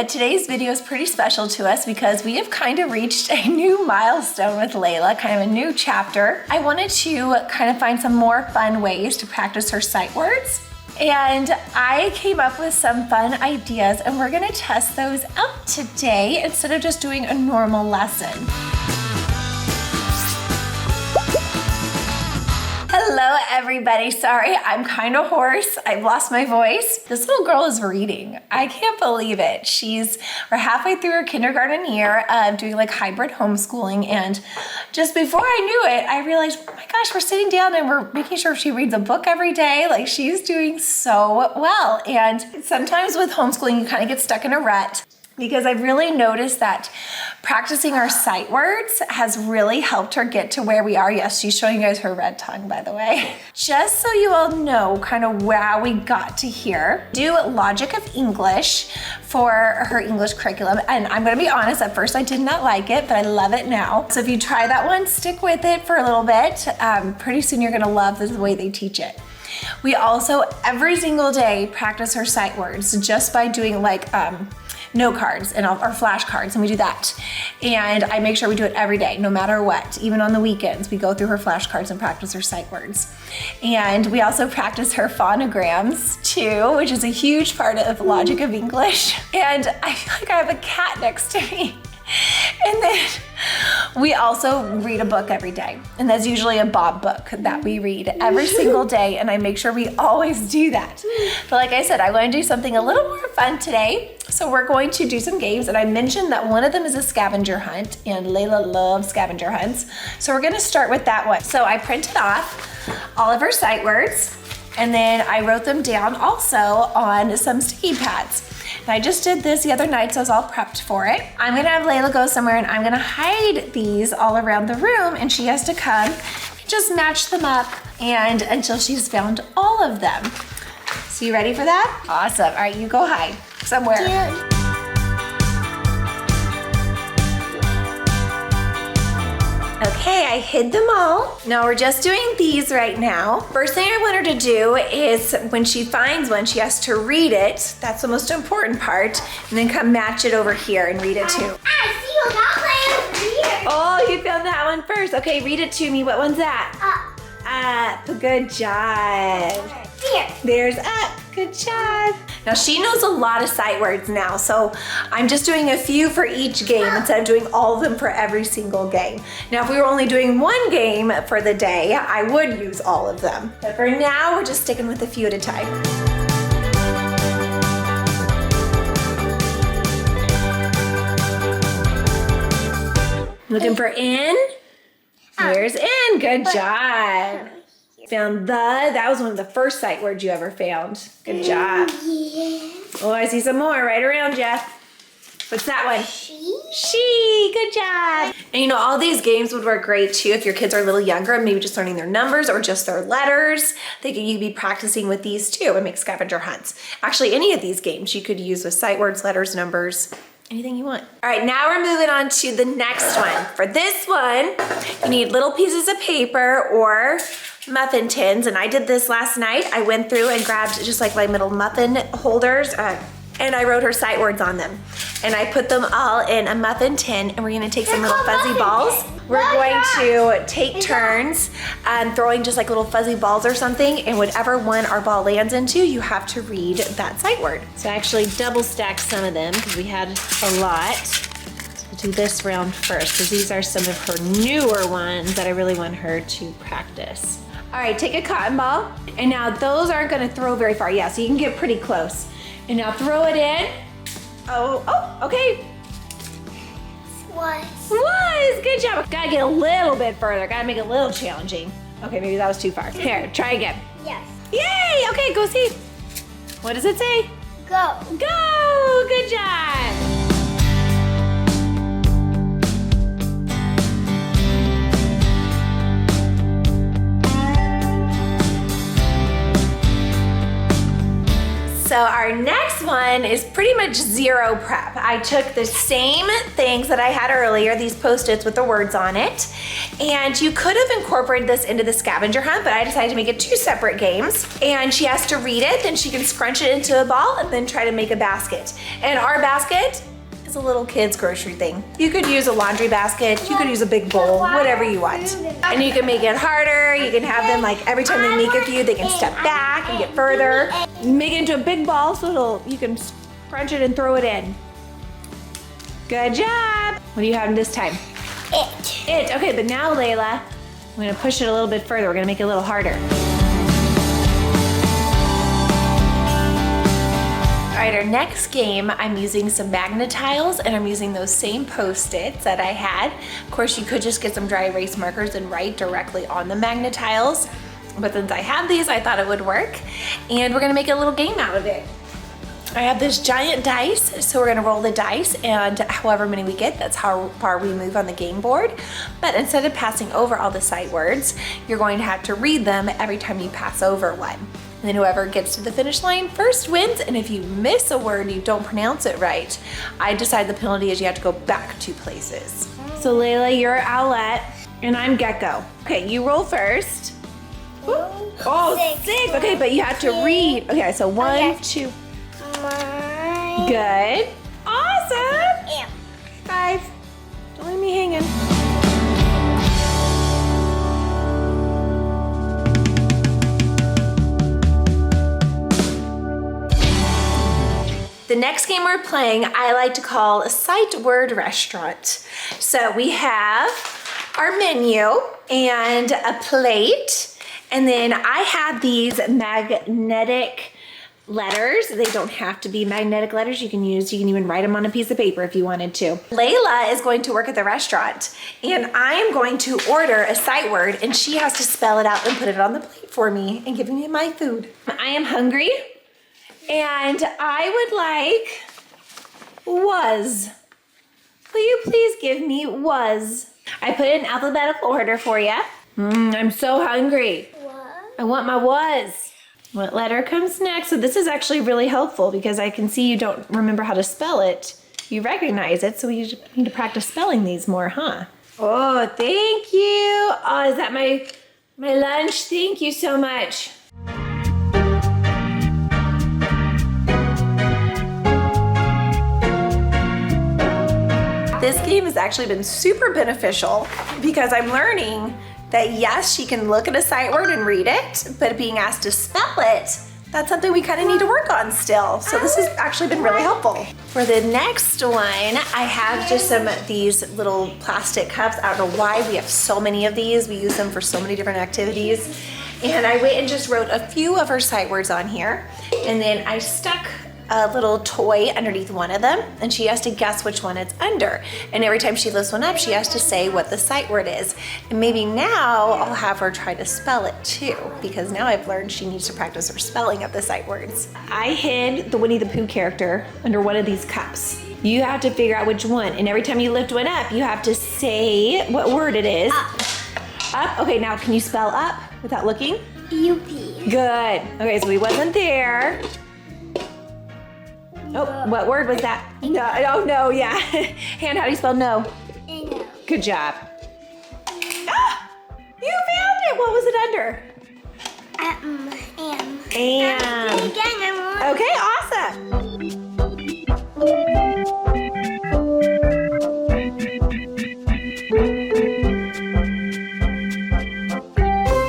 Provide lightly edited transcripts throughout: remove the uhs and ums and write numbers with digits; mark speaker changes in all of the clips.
Speaker 1: but today's video is pretty special to us because we have kind of reached a new milestone with Layla, kind of a new chapter. I wanted to kind of find some more fun ways to practice her sight words. And I came up with some fun ideas and we're gonna test those out today instead of just doing a normal lesson. Hello everybody, sorry, I'm kind of hoarse. I've lost my voice. This little girl is reading. I can't believe it. We're halfway through her kindergarten year of doing like hybrid homeschooling, and just before I knew it, I realized, oh my gosh, we're sitting down and we're making sure she reads a book every day. Like, she's doing so well. And sometimes with homeschooling, you kind of get stuck in a rut, because I've really noticed that practicing our sight words has really helped her get to where we are. Yes, she's showing you guys her red tongue, by the way. Just so you all know kind of how we got to here, do Logic of English for her English curriculum. And I'm gonna be honest, at first I did not like it, but I love it now. So if you try that one, stick with it for a little bit. Pretty soon you're gonna love the way they teach it. We also, every single day, practice her sight words just by doing like, note cards and our flashcards, and we do that. And I make sure we do it every day, no matter what. Even on the weekends, we go through her flashcards and practice her sight words. And we also practice her phonograms too, which is a huge part of Logic of English. And I feel like I have a cat next to me. And then we also read a book every day. And that's usually a Bob book that we read every single day. And I make sure we always do that. But like I said, I want to do something a little more fun today. So we're going to do some games. And I mentioned that one of them is a scavenger hunt. And Layla loves scavenger hunts. So we're going to start with that one. So I printed off all of her sight words. And then I wrote them down also on some sticky pads. And I just did this the other night, so I was all prepped for it. I'm gonna have Layla go somewhere and I'm gonna hide these all around the room, and she has to come and just match them up and until she's found all of them. So you ready for that? Awesome. All right, you go hide somewhere.
Speaker 2: Yeah.
Speaker 1: Okay, I hid them all. Now we're just doing these right now. First thing I want her to do is when she finds one, she has to read it. That's the most important part. And then come match it over here and read it too.
Speaker 2: I see you got my over here.
Speaker 1: Oh, you found that one first. Okay, read it to me. What one's that? Up. Good job.
Speaker 2: Here.
Speaker 1: There's up. Good job. Now she knows a lot of sight words now, so I'm just doing a few for each game instead of doing all of them for every single game. Now if we were only doing one game for the day, I would use all of them. But for now, we're just sticking with a few at a time. Looking for in? Here's in. Good job. Found that was one of the first sight words you ever found. Good job.
Speaker 2: Yeah.
Speaker 1: Oh, I see some more right around you. What's that one? She. Good job. And you know, all these games would work great too if your kids are a little younger and maybe just learning their numbers or just their letters. You could be practicing with these too and make scavenger hunts. Actually, any of these games you could use with sight words, letters, numbers, anything you want. All right, now we're moving on to the next one. For this one, you need little pieces of paper or muffin tins, and I did this last night. I went through and grabbed just like my little muffin holders, and I wrote her sight words on them. And I put them all in a muffin tin, and we're gonna take some little fuzzy balls. We're going to take turns throwing just like little fuzzy balls or something, and whatever one our ball lands into, you have to read that sight word. So I actually double stacked some of them because we had a lot. We'll do this round first because these are some of her newer ones that I really want her to practice. All right, take a cotton ball, and now those aren't gonna throw very far. Yeah, so you can get pretty close. And now throw it in. Oh, okay. Was, good job. Gotta get a little bit further. Gotta make it a little challenging. Okay, maybe that was too far. Here, try again.
Speaker 2: Yes.
Speaker 1: Yay, okay, go see. What does it say?
Speaker 2: Go.
Speaker 1: Go, good job. So our next one one is pretty much zero prep. I took the same things that I had earlier, these Post-its with the words on it, and you could have incorporated this into the scavenger hunt, but I decided to make it 2 separate games. And she has to read it, then she can scrunch it into a ball and then try to make a basket. And our basket is a little kid's grocery thing. You could use a laundry basket, you could use a big bowl, whatever you want. And you can make it harder, you can have them like every time they make a few, they can step back and get further. Make it into a big ball so you can crunch it and throw it in. Good job. What do you have this time? It. Okay, but now Layla, I'm gonna push it a little bit further. We're gonna make it a little harder. All right, our next game, I'm using some Magne-tiles and I'm using those same Post-its that I had. Of course, you could just get some dry erase markers and write directly on the Magne-tiles. But since I have these, I thought it would work. And we're gonna make a little game out of it. I have this giant dice, so we're gonna roll the dice, and however many we get, that's how far we move on the game board. But instead of passing over all the sight words, you're going to have to read them every time you pass over one. And then whoever gets to the finish line first wins, and if you miss a word, you don't pronounce it right, I decide the penalty is you have to go back 2 places. So Layla, you're Owlette, and I'm Gecko. Okay, you roll first. Oh, 6. Okay, but you have to read. Okay, so 1, 2. Good. Awesome. 5. Don't leave me hanging. The next game we're playing, I like to call a sight word restaurant. So we have our menu and a plate, and then I have these magnetic letters. They don't have to be magnetic letters. You can even write them on a piece of paper if you wanted to. Layla is going to work at the restaurant, and I'm going to order a sight word, and she has to spell it out and put it on the plate for me and give me my food. I am hungry, and I would like was. Will you please give me was? I put it in alphabetical order for you. I'm so hungry.
Speaker 2: What?
Speaker 1: I want my was. What letter comes next? So this is actually really helpful because I can see you don't remember how to spell it. You recognize it, so we need to practice spelling these more, huh? Oh, thank you. Oh, is that my lunch? Thank you so much. This game has actually been super beneficial because I'm learning that yes, she can look at a sight word and read it, but being asked to spell it, that's something we kind of need to work on still. So this has actually been really helpful. For the next one, I have just some of these little plastic cups. I don't know why we have so many of these. We use them for so many different activities. And I went and just wrote a few of her sight words on here. And then I stuck a little toy underneath one of them, and she has to guess which one it's under. And every time she lifts one up, she has to say what the sight word is. And maybe now I'll have her try to spell it too, because now I've learned she needs to practice her spelling of the sight words. I hid the Winnie the Pooh character under one of these cups. You have to figure out which one, and every time you lift one up, you have to say what word it is. Up. Okay, now can you spell up without looking?
Speaker 2: U-P.
Speaker 1: Good. Okay, so he wasn't there. Oh, what word was that? No, oh no, yeah. Han, how do you spell no?
Speaker 2: N-O.
Speaker 1: Good job. Ah, you found it. What was it under?
Speaker 2: Am.
Speaker 1: Am.
Speaker 2: Again, I
Speaker 1: Okay, awesome.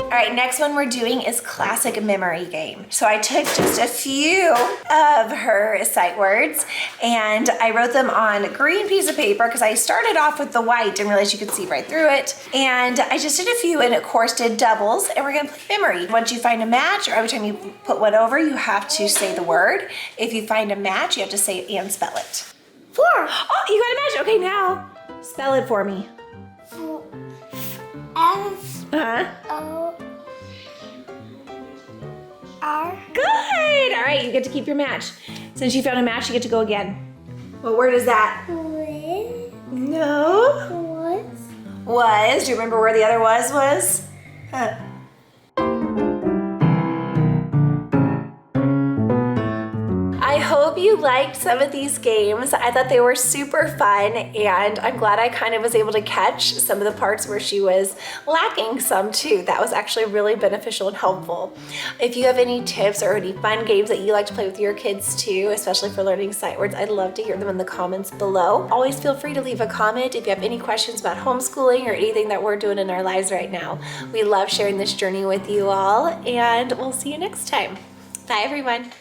Speaker 1: All right, next one we're doing is classic memory game. So I took just a few of her sight words and I wrote them on a green piece of paper because I started off with the white and realized you could see right through it. And I just did a few and of course did doubles, and we're gonna play memory. Once you find a match, or every time you put one over, you have to say the word. If you find a match, you have to say it and spell it.
Speaker 2: 4.
Speaker 1: Oh, you got a match. Okay, now spell it for me.
Speaker 2: F-O-R.
Speaker 1: Good. All right, you get to keep your match. Since you found a match, you get to go again. What word is that?
Speaker 2: With.
Speaker 1: No. Was. Do you remember where the other was? Huh. I hope you liked some of these games. I thought they were super fun, and I'm glad I kind of was able to catch some of the parts where she was lacking some too. That was actually really beneficial and helpful. If you have any tips or any fun games that you like to play with your kids too, especially for learning sight words, I'd love to hear them in the comments below. Always feel free to leave a comment if you have any questions about homeschooling or anything that we're doing in our lives right now. We love sharing this journey with you all, and we'll see you next time. Bye everyone.